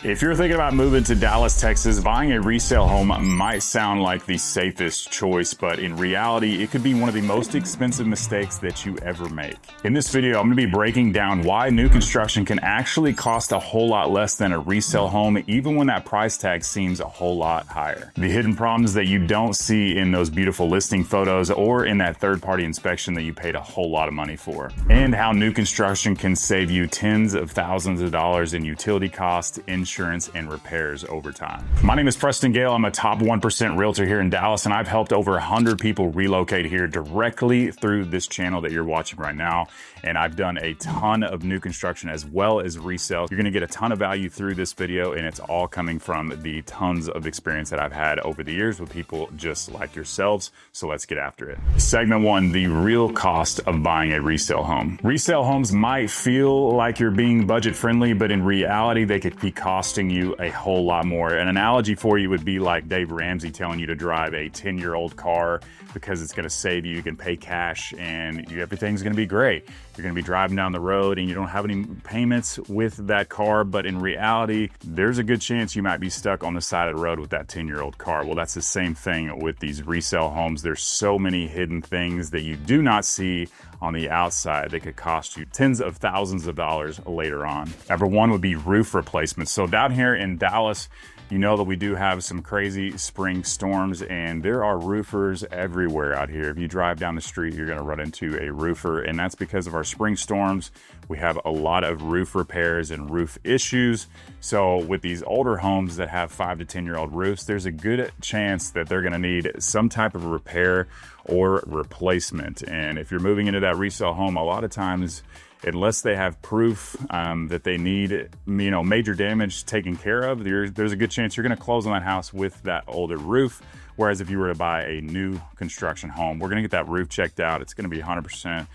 If you're thinking about moving to Dallas, Texas, buying a resale home might sound like the safest choice, but in reality, it could be one of the most expensive mistakes that you ever make. In this video, I'm going to be breaking down why new construction can actually cost a whole lot less than a resale home, even when that price tag seems a whole lot higher. The hidden problems that you don't see in those beautiful listing photos or in that third-party inspection that you paid a whole lot of money for. And how new construction can save you tens of thousands of dollars in utility costs, insurance, and repairs over time. My name is Preston Gale. I'm a top 1% realtor here in Dallas, and I've helped over 100 people relocate here directly through this channel that you're watching right now. And I've done a ton of new construction as well as resale. You're gonna get a ton of value through this video, and it's all coming from the tons of experience that I've had over the years with people just like yourselves. So let's get after it. Segment 1, the real cost of buying a resale home. Resale homes might feel like you're being budget friendly, but in reality, they could be costing you a whole lot more. An analogy for you would be like Dave Ramsey telling you to drive a 10-year-old car because it's gonna save you. You can pay cash and everything's gonna be great. You're gonna be driving down the road and you don't have any payments with that car, but in reality, there's a good chance you might be stuck on the side of the road with that 10-year-old car. Well, that's the same thing with these resale homes. There's so many hidden things that you do not see on the outside that could cost you tens of thousands of dollars later on. Number 1 would be roof replacements. So down here in Dallas, you know that we do have some crazy spring storms, and there are roofers everywhere out here. If you drive down the street, you're gonna run into a roofer, and that's because of our spring storms. We have a lot of roof repairs and roof issues. So with these older homes that have 5 to 10-year-old roofs, there's a good chance that they're gonna need some type of repair or replacement. And if you're moving into that resale home, a lot of times, unless they have proof that they need, major damage taken care of, there's a good chance you're gonna close on that house with that older roof. Whereas if you were to buy a new construction home, we're gonna get that roof checked out. It's gonna be 100%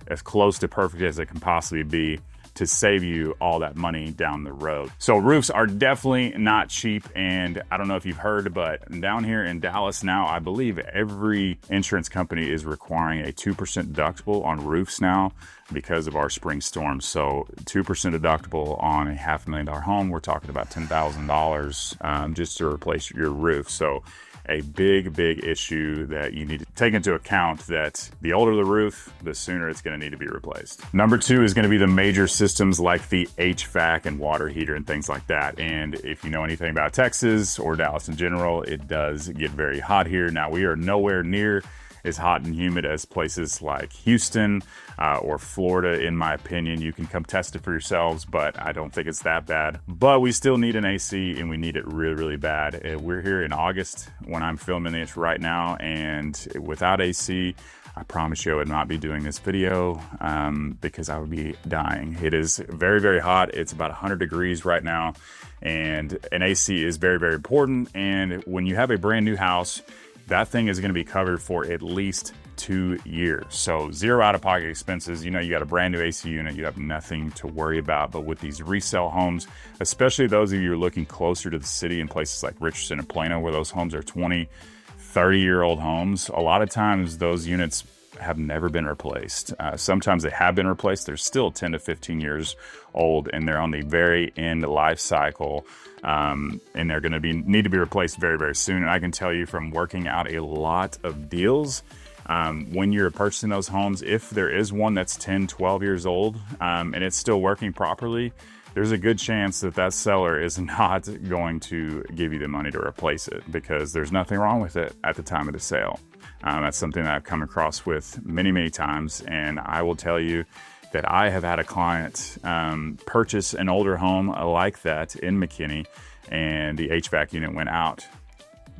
as close to perfect as it can possibly be to save you all that money down the road. So roofs are definitely not cheap, and I don't know if you've heard, but down here in Dallas now, I believe every insurance company is requiring a 2% deductible on roofs now because of our spring storms. So 2% deductible on a $500,000 home, we're talking about $10,000 just to replace your roof. So a big issue that you need to take into account, that the older the roof, the sooner it's gonna need to be replaced. Number 2 is gonna be the major systems like the HVAC and water heater and things like that. And if you know anything about Texas or Dallas in general, it does get very hot here. Now, we are nowhere near as hot and humid as places like Houston or Florida, in my opinion. You can come test it for yourselves, but I don't think it's that bad. But we still need an AC, and we need it really bad. We're here in August when I'm filming this right now, and without AC, I promise you I would not be doing this video because I would be dying. It is very hot. It's about 100 degrees right now, and an AC is very important. And when you have a brand new house, that thing is gonna be covered for at least 2 years. So 0 out-of-pocket expenses. You got a brand new AC unit, you have nothing to worry about. But with these resale homes, especially those of you who are looking closer to the city in places like Richardson and Plano, where those homes are 20, 30-year-old homes, a lot of times those units have never been replaced. Sometimes they have been replaced. They're still 10 to 15 years old, and they're on the very end life cycle. And they're going to need to be replaced very soon. And I can tell you from working out a lot of deals, when you're purchasing those homes, if there is one that's 10, 12 years old, and it's still working properly, there's a good chance that that seller is not going to give you the money to replace it because there's nothing wrong with it at the time of the sale. That's something that I've come across with many times, and I will tell you that I have had a client purchase an older home like that in McKinney, and the HVAC unit went out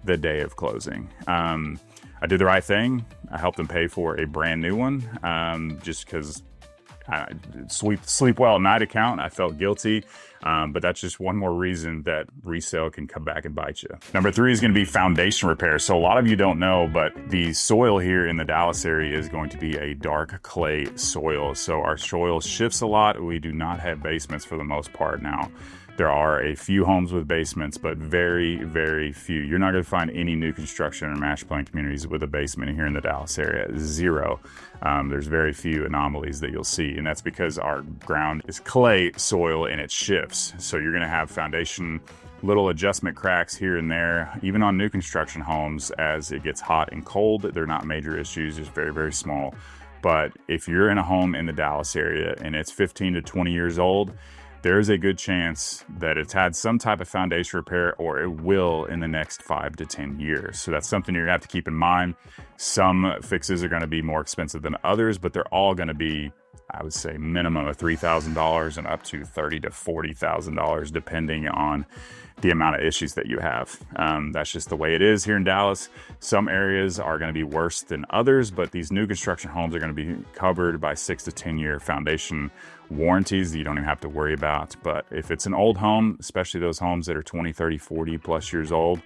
the day of closing. I did the right thing. I helped them pay for a brand new one just because sleep well at night account. I felt guilty, but that's just one more reason that resale can come back and bite you. Number 3 is going to be foundation repair. So a lot of you don't know, but the soil here in the Dallas area is going to be a dark clay soil. So our soil shifts a lot. We do not have basements for the most part now. There are a few homes with basements, but very, very few. You're not going to find any new construction or master plan communities with a basement here in the Dallas area. Zero. There's very few anomalies that you'll see, and that's because our ground is clay soil and it shifts. So you're going to have foundation, little adjustment cracks here and there, even on new construction homes as it gets hot and cold. They're not major issues, just very, very small. But if you're in a home in the Dallas area and it's 15 to 20 years old, there is a good chance that it's had some type of foundation repair, or it will in the next 5 to 10 years. So that's something you're gonna have to keep in mind. Some fixes are gonna be more expensive than others, but they're all gonna be, I would say, minimum of $3,000 and up to $30,000 to $40,000, depending on the amount of issues that you have. That's just the way it is here in Dallas. Some areas are going to be worse than others, but these new construction homes are going to be covered by 6 to 10 year foundation warranties that you don't even have to worry about. But if it's an old home, especially those homes that are 20, 30, 40 plus years old,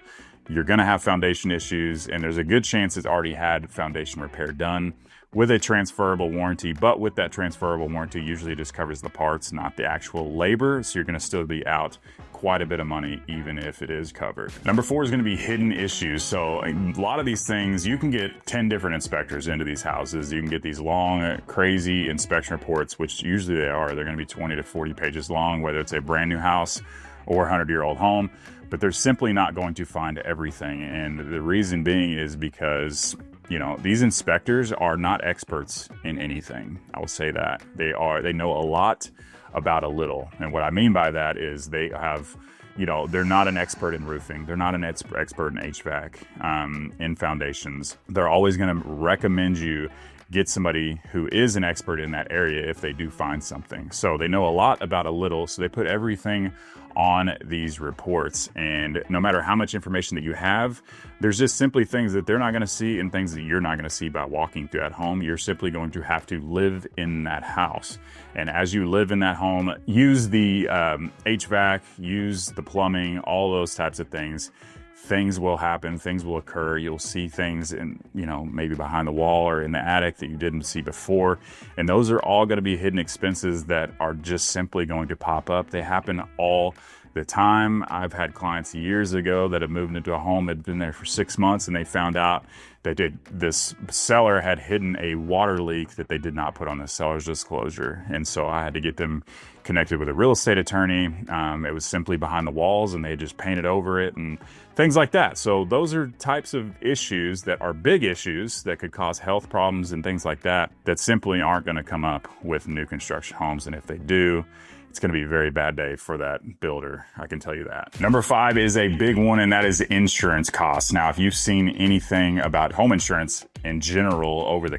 you're going to have foundation issues, and there's a good chance it's already had foundation repair done with a transferable warranty. But with that transferable warranty, usually just covers the parts, not the actual labor. So you're going to still be out quite a bit of money, even if it is covered. Number 4 is going to be hidden issues. So a lot of these things, you can get 10 different inspectors into these houses. You can get these long, crazy inspection reports, which usually they are. They're going to be 20 to 40 pages long, whether it's a brand new house or a 100-year-old home. But they're simply not going to find everything. And the reason being is because, you know, these inspectors are not experts in anything. I will say that. They know a lot about a little. And what I mean by that is they have, you know, they're not an expert in roofing. They're not an expert in HVAC, in foundations. They're always going to recommend you get somebody who is an expert in that area if they do find something. So they know a lot about a little, so they put everything on these reports. And no matter how much information that you have, there's just simply things that they're not going to see and things that you're not going to see by walking through that home. You're simply going to have to live in that house. And as you live in that home, use the HVAC, use the plumbing, all those types of things. Things will happen, things will occur. You'll see things in, you know, maybe behind the wall or in the attic that you didn't see before. And those are all going to be hidden expenses that are just simply going to pop up. They happen all the time. I've had clients years ago that have moved into a home, had been there for 6 months, and they found out that this seller had hidden a water leak that they did not put on the seller's disclosure. And so I had to get them connected with a real estate attorney. It was simply behind the walls and they just painted over it and things like that. So those are types of issues that are big issues that could cause health problems and things like that, that simply aren't going to come up with new construction homes. And if they do, it's going to be a very bad day for that builder. I can tell you that. Number 5 is a big one, and that is insurance costs. Now, if you've seen anything about home insurance in general over the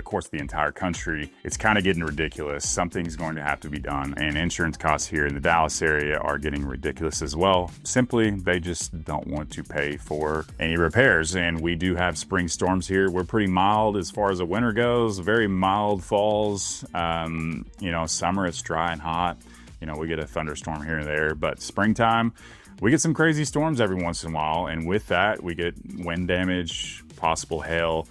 course of the entire country, it's kind of getting ridiculous. Something's going to have to be done. And insurance costs here in the Dallas area are getting ridiculous as well. Simply, they just don't want to pay for any repairs. And we do have spring storms here. We're pretty mild as far as the winter goes, very mild falls. Summer, it's dry and hot. We get a thunderstorm here and there, but springtime, we get some crazy storms every once in a while. And with that, we get wind damage, possible hail.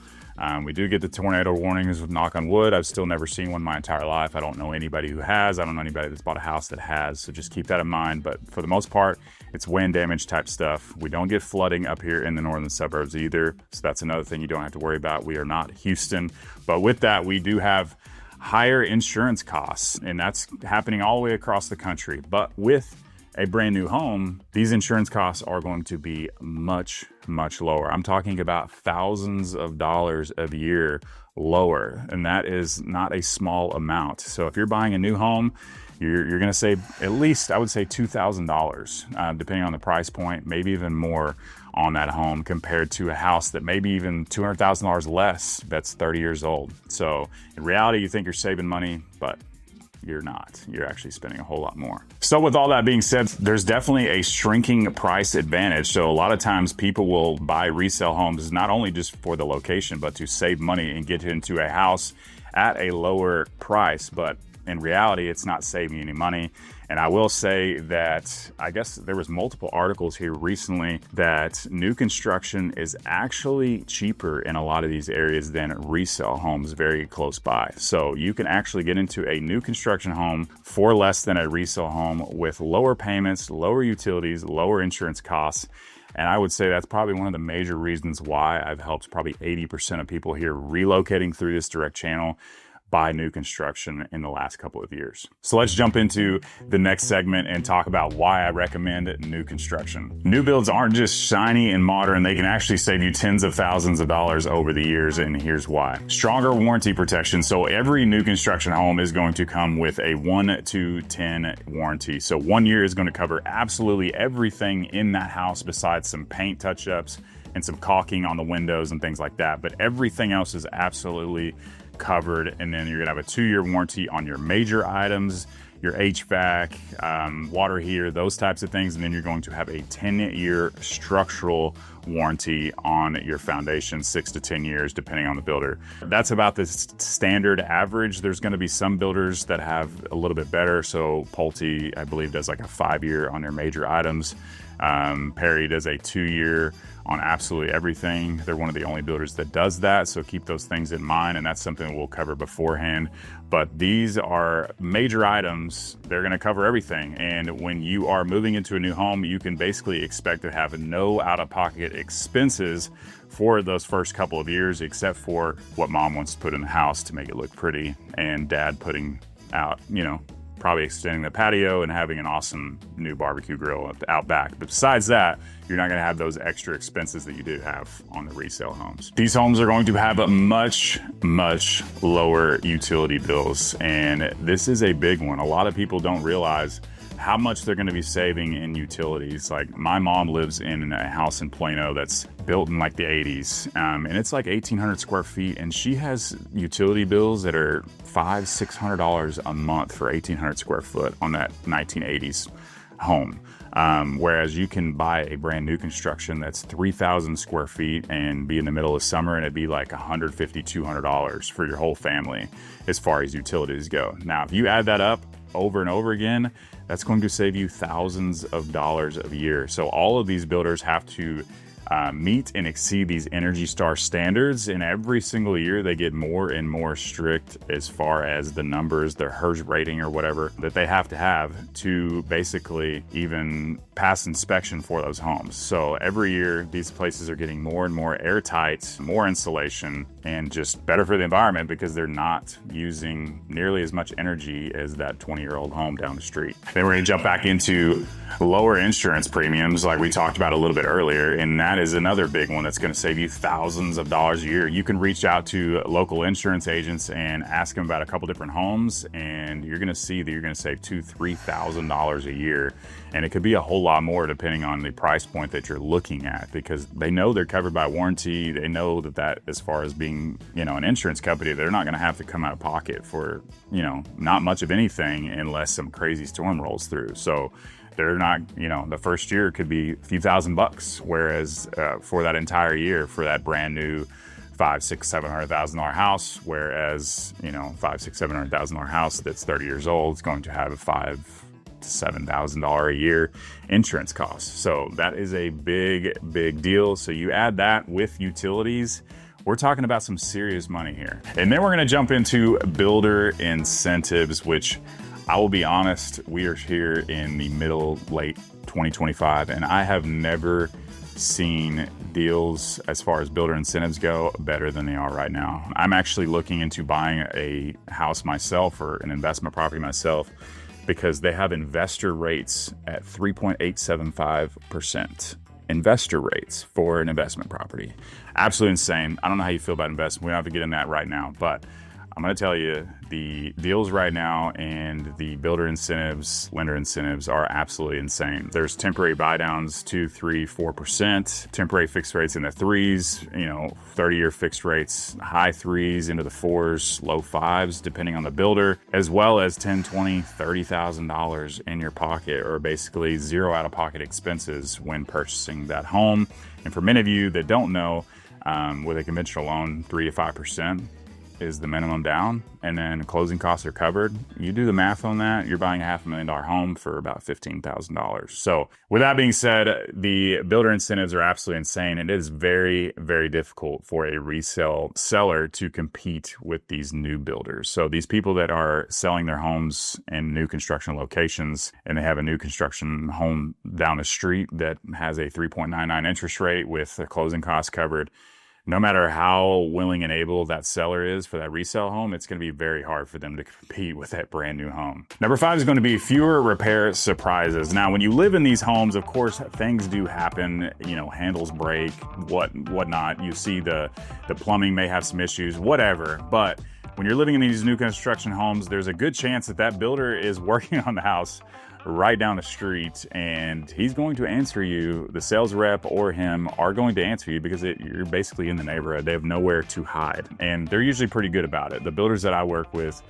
We do get the tornado warnings, knock on wood. I've still never seen one my entire life. I don't know anybody who has. I don't know anybody that's bought a house that has. So just keep that in mind. But for the most part, it's wind damage type stuff. We don't get flooding up here in the northern suburbs either. So that's another thing you don't have to worry about. We are not Houston. But with that, we do have higher insurance costs, and that's happening all the way across the country. But with a brand new home, these insurance costs are going to be much, much lower. I'm talking about thousands of dollars a year lower, and that is not a small amount. So if you're buying a new home, you're going to save at least, I would say, $2,000, depending on the price point, maybe even more on that home compared to a house that maybe even $200,000 less that's 30 years old. So in reality, you think you're saving money, but you're not. You're actually spending a whole lot more. So with all that being said, there's definitely a shrinking price advantage. So a lot of times people will buy resale homes not only just for the location, but to save money and get into a house at a lower price. But in reality, it's not saving any money. And I will say that I guess there was multiple articles here recently that new construction is actually cheaper in a lot of these areas than resale homes very close by. So you can actually get into a new construction home for less than a resale home with lower payments, lower utilities, lower insurance costs. And I would say that's probably one of the major reasons why I've helped probably 80% of people here relocating through this direct channel buy new construction in the last couple of years. So let's jump into the next segment and talk about why I recommend new construction. New builds aren't just shiny and modern, they can actually save you tens of thousands of dollars over the years, and here's why. Stronger warranty protection. So every new construction home is going to come with a 1 to 10 warranty. So 1 year is going to cover absolutely everything in that house besides some paint touch-ups and some caulking on the windows and things like that. But everything else is absolutely covered. And then you're gonna have a 2-year warranty on your major items, your HVAC, water heater, those types of things. And then you're going to have a 10-year structural warranty on your foundation, 6 to 10 years, depending on the builder. That's about the standard average. There's gonna be some builders that have a little bit better. So Pulte, I believe, does like a 5-year on their major items. Perry does a 2-year on absolutely everything. They're one of the only builders that does that, so keep those things in mind, and that's something that we'll cover beforehand. But these are major items. They're gonna cover everything, and when you are moving into a new home, you can basically expect to have no out-of-pocket expenses for those first couple of years, except for what mom wants to put in the house to make it look pretty, and dad putting out, probably extending the patio and having an awesome new barbecue grill out back. But besides that, you're not gonna have those extra expenses that you do have on the resale homes. These homes are going to have a much, much lower utility bills. And this is a big one. A lot of people don't realize how much they're gonna be saving in utilities. Like my mom lives in a house in Plano that's built in like the 80s. And it's like 1,800 square feet. And she has utility bills that are $500-600 a month for 1,800 square foot on that 1980s home. Whereas you can buy a brand new construction that's 3,000 square feet and be in the middle of summer and it'd be like $150-200 for your whole family as far as utilities go. Now, if you add that up over and over again, that's going to save you thousands of dollars a year. So all of these builders have to meet and exceed these Energy Star standards, and every single year they get more and more strict as far as the numbers, their HERS rating or whatever that they have to basically even pass inspection for those homes. So every year these places are getting more and more airtight, more insulation, and just better for the environment because they're not using nearly as much energy as that 20-year-old home down the street. Then we're gonna jump back into lower insurance premiums like we talked about a little bit earlier, and that is another big one that's going to save you thousands of dollars a year. You can reach out to local insurance agents and ask them about a couple different homes, and you're going to see that you're going to save $2,000-3,000 a year. And it could be a whole lot more depending on the price point that you're looking at, because they know they're covered by warranty. They know that as far as being, an insurance company, they're not going to have to come out of pocket for, not much of anything unless some crazy storm rolls through. So they're not, the first year could be a few $1,000, whereas for that entire year, for that brand new $500,000-700,000 house, whereas, $500,000-700,000 house that's 30 years old is going to have a $5,000 to $7,000 a year insurance cost. So that is a big deal. So you add that with utilities, we're talking about some serious money here. And then we're gonna jump into builder incentives, which I will be honest, we are here in the late 2025, and I have never seen deals as far as builder incentives go better than they are right now. I'm actually looking into buying a house myself or an investment property myself because they have investor rates at 3.875%. Investor rates for an investment property. Absolutely insane. I don't know how you feel about investment. We don't have to get in that right now, but I'm going to tell you the deals right now and the builder incentives, lender incentives are absolutely insane. There's temporary buy downs 2, 3, 4%, temporary fixed rates in the 3s, 30-year fixed rates, high 3s into the 4s, low 5s, depending on the builder, as well as $10,000, $20,000, $30,000 in your pocket, or basically zero out-of-pocket expenses when purchasing that home. And for many of you that don't know, with a conventional loan, 3 to 5%. is the minimum down, and then closing costs are covered. You do the math on that, you're buying a $500,000 home for about $15,000. So with that being said, the builder incentives are absolutely insane. It is very, very difficult for a resale seller to compete with these new builders. So these people that are selling their homes in new construction locations, and they have a new construction home down the street that has a 3.99 interest rate with the closing costs covered, no matter how willing and able that seller is for that resale home, it's going to be very hard for them to compete with that brand new home. Number 5 is going to be fewer repair surprises. Now, when you live in these homes, of course, things do happen. You know, handles break, whatnot. You see the plumbing may have some issues, whatever. But when you're living in these new construction homes, there's a good chance that that builder is working on the house right down the street, and he's going to answer you. The sales rep or him are going to answer you because you're basically in the neighborhood. They have nowhere to hide, and they're usually pretty good about it. The builders that I work with,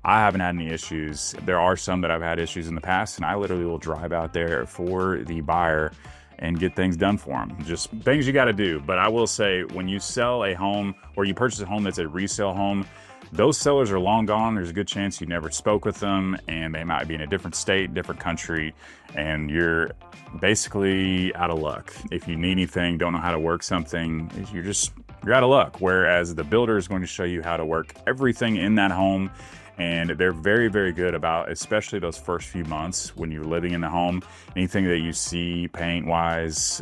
I haven't had any issues. There are some that I've had issues in the past, and I literally will drive out there for the buyer and get things done for them. Just things you got to do. But I will say, when you sell a home or you purchase a home that's a resale home, those sellers are long gone. There's a good chance you never spoke with them, and they might be in a different state, different country, and you're basically out of luck. If you need anything, don't know how to work something, you're out of luck. Whereas the builder is going to show you how to work everything in that home, and they're very, very good about, especially those first few months when you're living in the home, anything that you see paint-wise,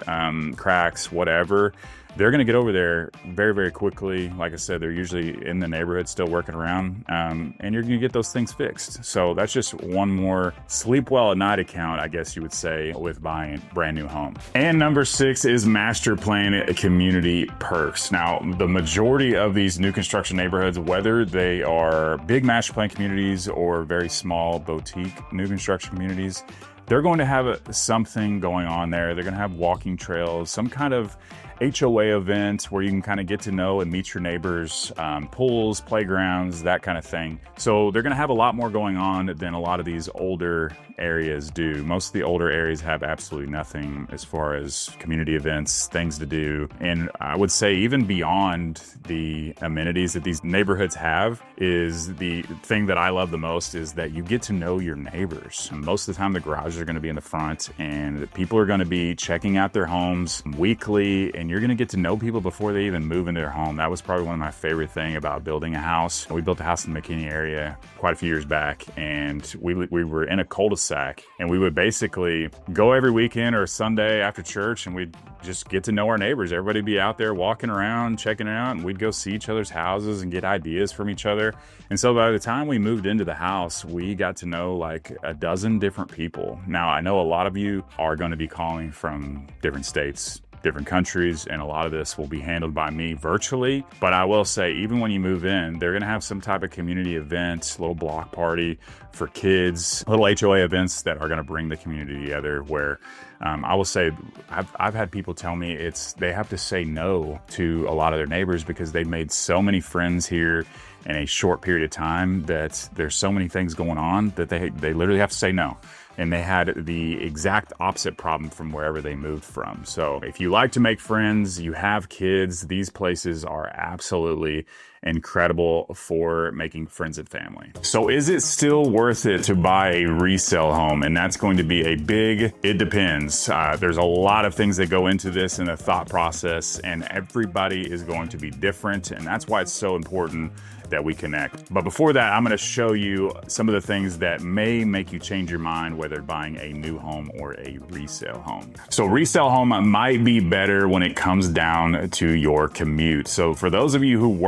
cracks, whatever, they're going to get over there very, very quickly. Like I said, they're usually in the neighborhood still working around, and you're going to get those things fixed. So that's just one more sleep well at night account, I guess you would say, with buying a brand new home. And number 6 is master plan community perks. Now, the majority of these new construction neighborhoods, whether they are big master plan communities or very small boutique new construction communities, they're going to have something going on there. They're going to have walking trails, some kind of HOA event where you can kind of get to know and meet your neighbors, pools, playgrounds, that kind of thing. So they're going to have a lot more going on than a lot of these older areas do. Most of the older areas have absolutely nothing as far as community events, things to do. And I would say even beyond the amenities that these neighborhoods have, is the thing that I love the most is that you get to know your neighbors. And most of the time the garages are going to be in the front, and people are going to be checking out their homes weekly, and you're going to get to know people before they even move into their home. That was probably one of my favorite things about building a house. We built a house in the McKinney area quite a few years back, and we were in a cul-de-sac, and we would basically go every weekend or Sunday after church, and we'd just get to know our neighbors. Everybody be out there walking around, checking it out, and we'd go see each other's houses and get ideas from each other. And so by the time we moved into the house, we got to know like a dozen different people. Now, I know a lot of you are going to be calling from different states, different countries, and a lot of this will be handled by me virtually. But I will say, even when you move in, they're going to have some type of community event, little block party for kids, little HOA events that are going to bring the community together, where I will say I've had people tell me they have to say no to a lot of their neighbors because they've made so many friends here in a short period of time that there's so many things going on that they literally have to say no. And they had the exact opposite problem from wherever they moved from. So if you like to make friends, you have kids, these places are absolutely incredible for making friends and family. So is it still worth it to buy a resale home? And that's going to be it depends. There's a lot of things that go into this in the thought process, and everybody is going to be different. And that's why it's so important that we connect. But before that, I'm going to show you some of the things that may make you change your mind whether buying a new home or a resale home. So resale home might be better when it comes down to your commute. So for those of you who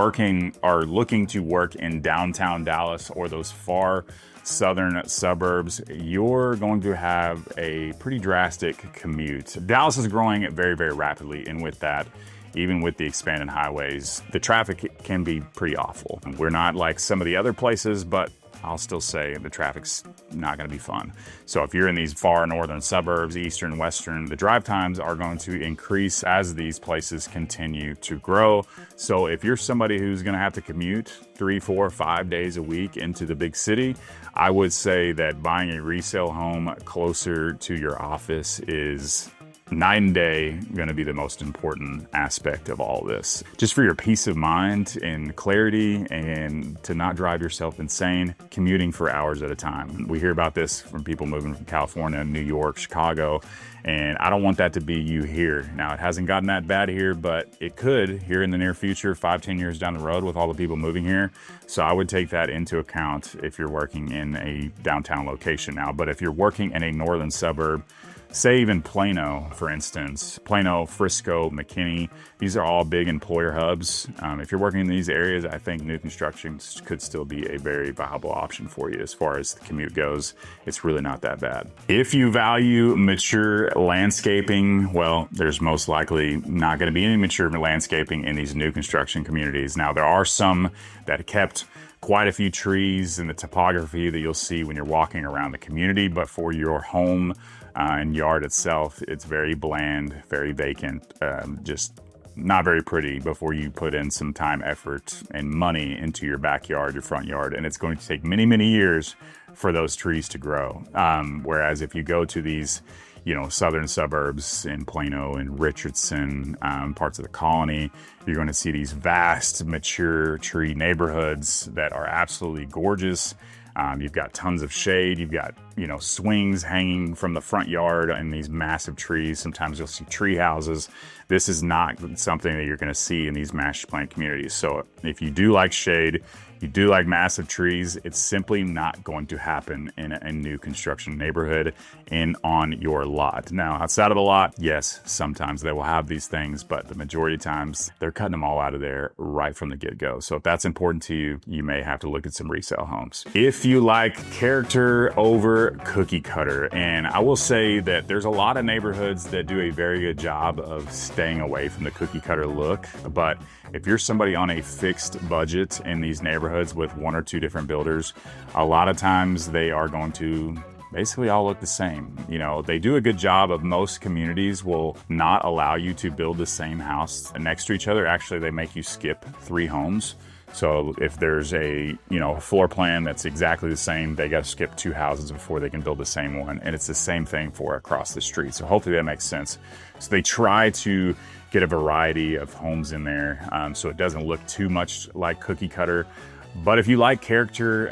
are looking to work in downtown Dallas or those far southern suburbs, you're going to have a pretty drastic commute. Dallas is growing very, very rapidly, and with that, even with the expanded highways, the traffic can be pretty awful. We're not like some of the other places, but I'll still say the traffic's not going to be fun. So if you're in these far northern suburbs, eastern, western, the drive times are going to increase as these places continue to grow. So if you're somebody who's going to have to commute 3, 4, 5 days a week into the big city, I would say that buying a resale home closer to your office is night and day going to be the most important aspect of all this. Just for your peace of mind and clarity, and to not drive yourself insane commuting for hours at a time. We hear about this from people moving from California, New York, Chicago, and I don't want that to be you here. Now, it hasn't gotten that bad here, but it could here in the near future, 5-10 years down the road with all the people moving here. So I would take that into account if you're working in a downtown location now. But if you're working in a northern suburb, say even Plano, for instance, Plano, Frisco, McKinney, these are all big employer hubs. If you're working in these areas, I think new construction could still be a very viable option for you. As far as the commute goes, it's really not that bad. If you value mature landscaping, well, there's most likely not going to be any mature landscaping in these new construction communities. Now, there are some that kept quite a few trees in the topography that you'll see when you're walking around the community, but for your home and yard itself, it's very bland, very vacant, just not very pretty before you put in some time, effort, and money into your backyard, your front yard. And it's going to take many, many years for those trees to grow. Whereas if you go to these, southern suburbs in Plano and Richardson, parts of the Colony, you're going to see these vast, mature tree neighborhoods that are absolutely gorgeous. You've got tons of shade. You've got, swings hanging from the front yard and these massive trees. Sometimes you'll see tree houses. This is not something that you're going to see in these master plan communities. So if you do like shade, you do like massive trees, it's simply not going to happen in a new construction neighborhood and on your lot. Now, outside of the lot, yes, sometimes they will have these things, but the majority of times they're cutting them all out of there right from the get-go. So if that's important to you, you may have to look at some resale homes. If you like character over cookie cutter, and I will say that there's a lot of neighborhoods that do a very good job of staying away from the cookie cutter look, but if you're somebody on a fixed budget in these neighborhoods with one or two different builders, a lot of times they are going to basically all look the same. They do a good job of, most communities will not allow you to build the same house next to each other. Actually, they make you skip 3 homes. So if there's a floor plan that's exactly the same, they got to skip 2 houses before they can build the same one. And it's the same thing for across the street. So hopefully that makes sense. So they try to get a variety of homes in there, so it doesn't look too much like cookie cutter. But if you like character,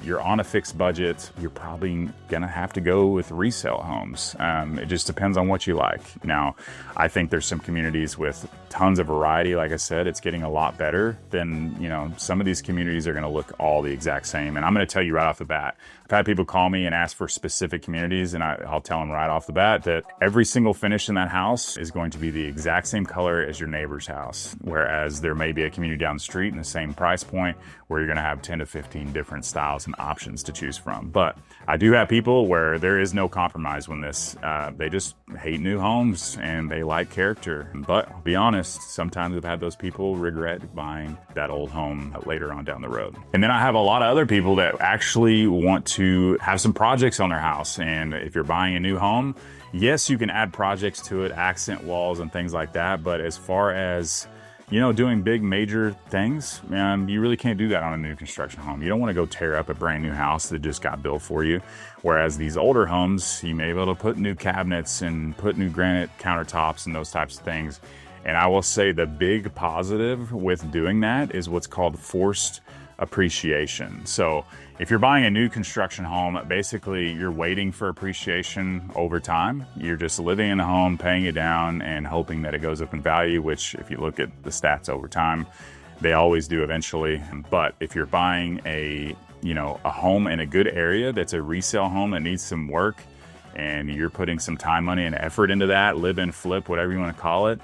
you're on a fixed budget, you're probably gonna have to go with resale homes. It just depends on what you like. Now, I think there's some communities with tons of variety. Like I said, it's getting a lot better than, some of these communities are gonna look all the exact same. And I'm gonna tell you right off the bat, I've had people call me and ask for specific communities, and I'll tell them right off the bat that every single finish in that house is going to be the exact same color as your neighbor's house. Whereas there may be a community down the street in the same price point where you're gonna have 10 to 15 different styles and options to choose from. But I do have people where there is no compromise when they just hate new homes and they like character. But I'll be honest, sometimes I've had those people regret buying that old home later on down the road. And then I have a lot of other people that actually want to have some projects on their house. And if you're buying a new home, yes, you can add projects to it, accent walls and things like that. But as far as doing big major things, you really can't do that on a new construction home. You don't want to go tear up a brand new house that just got built for you. Whereas these older homes, you may be able to put new cabinets and put new granite countertops and those types of things. And I will say the big positive with doing that is what's called forced appreciation. So if you're buying a new construction home, basically you're waiting for appreciation over time. You're just living in a home, paying it down and hoping that it goes up in value, which if you look at the stats over time, they always do eventually. But if you're buying a home in a good area that's a resale home that needs some work, and you're putting some time, money, and effort into that, live in, flip, whatever you want to call it,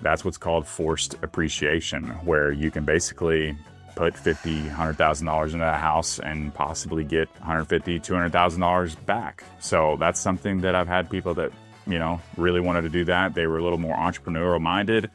that's what's called forced appreciation, where you can basically put $50,000, $100,000 into that house and possibly get $150,000, $200,000 back. So that's something that I've had people that, really wanted to do that. They were a little more entrepreneurial minded.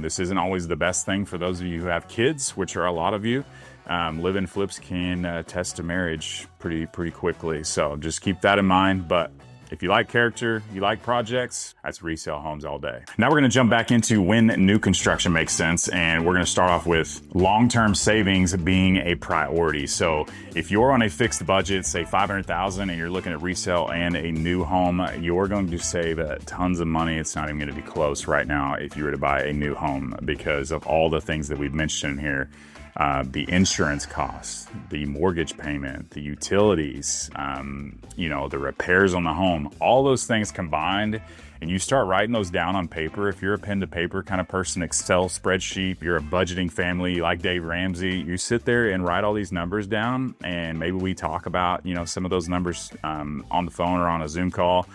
This isn't always the best thing for those of you who have kids, which are a lot of you. Live-in flips can test a marriage pretty quickly. So just keep that in mind. But If you like character, you like projects, that's resale homes all day. Now we're gonna jump back into when new construction makes sense, and we're gonna start off with long-term savings being a priority. So if you're on a fixed budget, say $500,000, and you're looking at resale and a new home, you're going to save tons of money. It's not even gonna be close right now if you were to buy a new home because of all the things that we've mentioned here. The insurance costs, the mortgage payment, the utilities, the repairs on the home, all those things combined, and you start writing those down on paper. If you're a pen to paper kind of person, Excel spreadsheet, you're a budgeting family, you like Dave Ramsey, you sit there and write all these numbers down, and maybe we talk about, some of those numbers on the phone or on a Zoom call.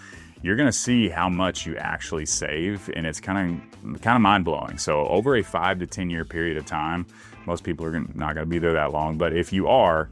You're going to see how much you actually save, and it's kind of mind-blowing. So over a 5 to 10 year period of time, most people are not going to be there that long, but if you are,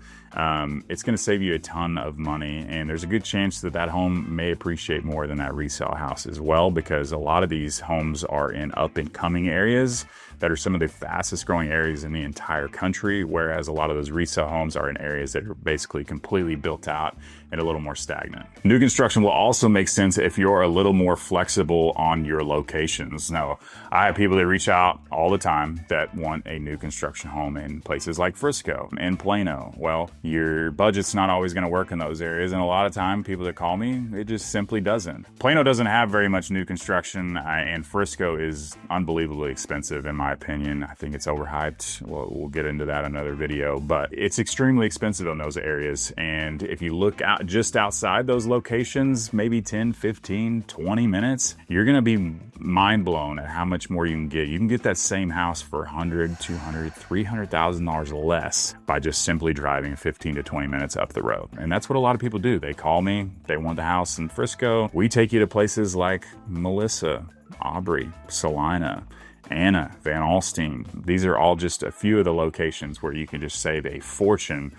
it's going to save you a ton of money, and there's a good chance that that home may appreciate more than that resale house as well, because a lot of these homes are in up-and-coming areas that are some of the fastest growing areas in the entire country, whereas a lot of those resale homes are in areas that are basically completely built out and a little more stagnant. New construction will also make sense if you're a little more flexible on your locations. Now, I have people that reach out all the time that want a new construction home in places like Frisco and Plano. Well, your budget's not always going to work in those areas, and a lot of time people that call me, it just simply doesn't. Plano doesn't have very much new construction, and Frisco is unbelievably expensive in my opinion. I think it's overhyped. We'll get into that in another video, but it's extremely expensive in those areas, and if you look out just outside those locations, maybe 10, 15, 20 minutes, you're going to be mind blown at how much more you can get. You can get that same house for $100,000, $200,000, $300,000 less by just simply driving 15 to 20 minutes up the road. And that's what a lot of people do. They call me, they want the house in Frisco. We take you to places like Melissa, Aubrey, Salina, Anna, Van Alstyne. These are all just a few of the locations where you can just save a fortune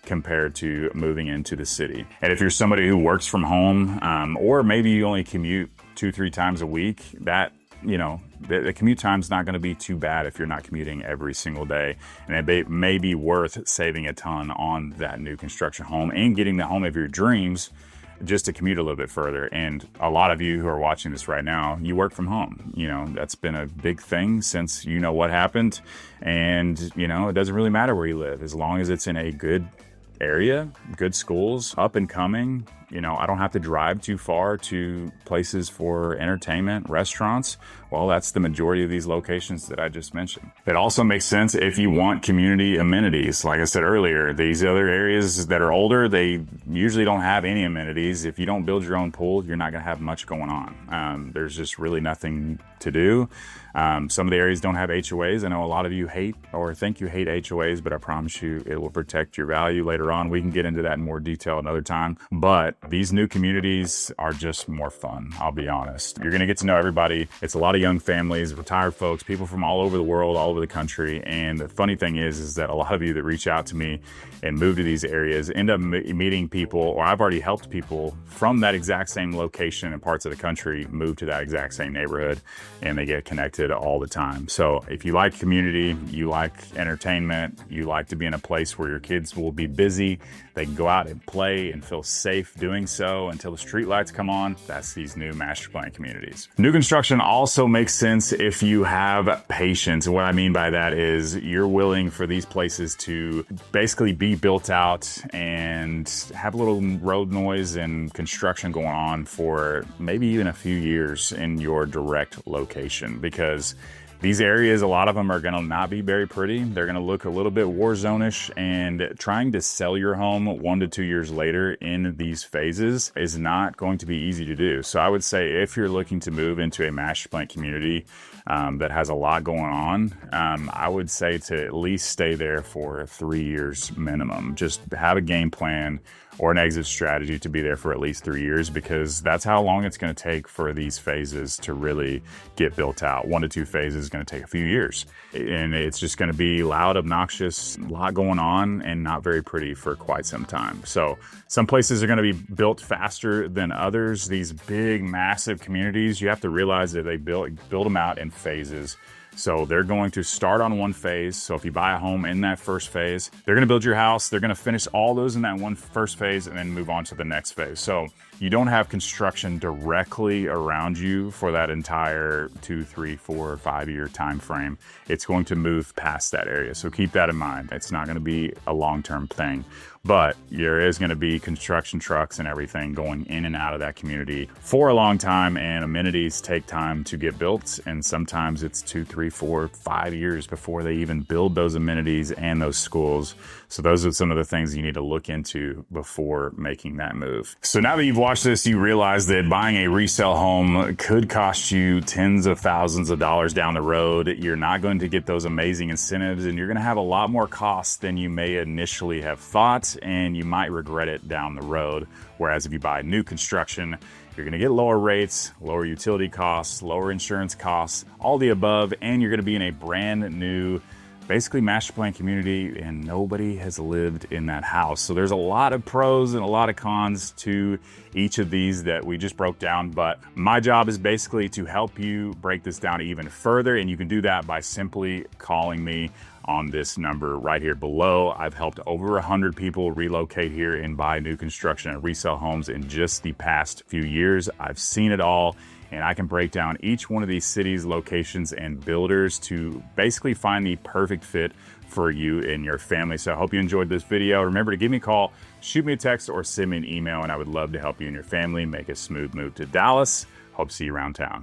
compared to moving into the city. And if you're somebody who works from home, or maybe you only commute 2-3 times a week, that the commute time's not going to be too bad if you're not commuting every single day, and it may be worth saving a ton on that new construction home and getting the home of your dreams just to commute a little bit further. And a lot of you who are watching this right now, you work from home. That's been a big thing since what happened, and it doesn't really matter where you live as long as it's in a good area, good schools, up and coming. I don't have to drive too far to places for entertainment, restaurants. Well, that's the majority of these locations that I just mentioned. It also makes sense if you want community amenities. Like I said earlier, these other areas that are older, they usually don't have any amenities. If you don't build your own pool, you're not going to have much going on. There's just really nothing to do. Some of the areas don't have HOAs. I know a lot of you hate or think you hate HOAs, but I promise you it will protect your value later on. We can get into that in more detail another time. But these new communities are just more fun, I'll be honest. You're going to get to know everybody. It's a lot of young families, retired folks, people from all over the world, all over the country. And the funny thing is that a lot of you that reach out to me and move to these areas end up meeting people, or I've already helped people from that exact same location in parts of the country move to that exact same neighborhood, and they get connected all the time. So if you like community, you like entertainment, you like to be in a place where your kids will be busy, they can go out and play and feel safe doing so until the streetlights come on, that's these new master plan communities. New construction also makes sense if you have patience. And what I mean by that is you're willing for these places to basically be built out and have a little road noise and construction going on for maybe even a few years in your direct location, because these areas, a lot of them are going to not be very pretty. They're going to look a little bit war zone-ish, and trying to sell your home 1 to 2 years later in these phases is not going to be easy to do. So I would say if you're looking to move into a master plan community that has a lot going on, I would say to at least stay there for 3 years minimum. Just have a game plan or an exit strategy to be there for at least 3 years, because that's how long it's going to take for these phases to really get built out. 1 to 2 phases is going to take a few years, and it's just going to be loud, obnoxious, a lot going on, and not very pretty for quite some time. So some places are going to be built faster than others. These big, massive communities, you have to realize that they build them out in phases. So they're going to start on one phase. So if you buy a home in that first phase, they're going to build your house. They're going to finish all those in that one first phase and then move on to the next phase. So you don't have construction directly around you for that entire 2, 3, 4, 5 year time frame. It's going to move past that area. So keep that in mind. It's not going to be a long-term thing, but there is going to be construction trucks and everything going in and out of that community for a long time, and amenities take time to get built. And sometimes it's 2, 3, 4, 5 years before they even build those amenities and those schools. So those are some of the things you need to look into before making that move. So now that you've watched this, you realize that buying a resale home could cost you tens of thousands of dollars down the road. You're not going to get those amazing incentives, and you're going to have a lot more costs than you may initially have thought, and you might regret it down the road. Whereas if you buy new construction, you're going to get lower rates, lower utility costs, lower insurance costs, all the above, and you're going to be in a brand new, basically master plan community, and nobody has lived in that house. So there's a lot of pros and a lot of cons to each of these that we just broke down, but my job is basically to help you break this down even further, and you can do that by simply calling me on this number right here below. I've helped over 100 people relocate here and buy new construction and resale homes in just the past few years. I've seen it all, and I can break down each one of these cities, locations, and builders to basically find the perfect fit for you and your family. So I hope you enjoyed this video. Remember to give me a call, shoot me a text, or send me an email, and I would love to help you and your family make a smooth move to Dallas. Hope to see you around town.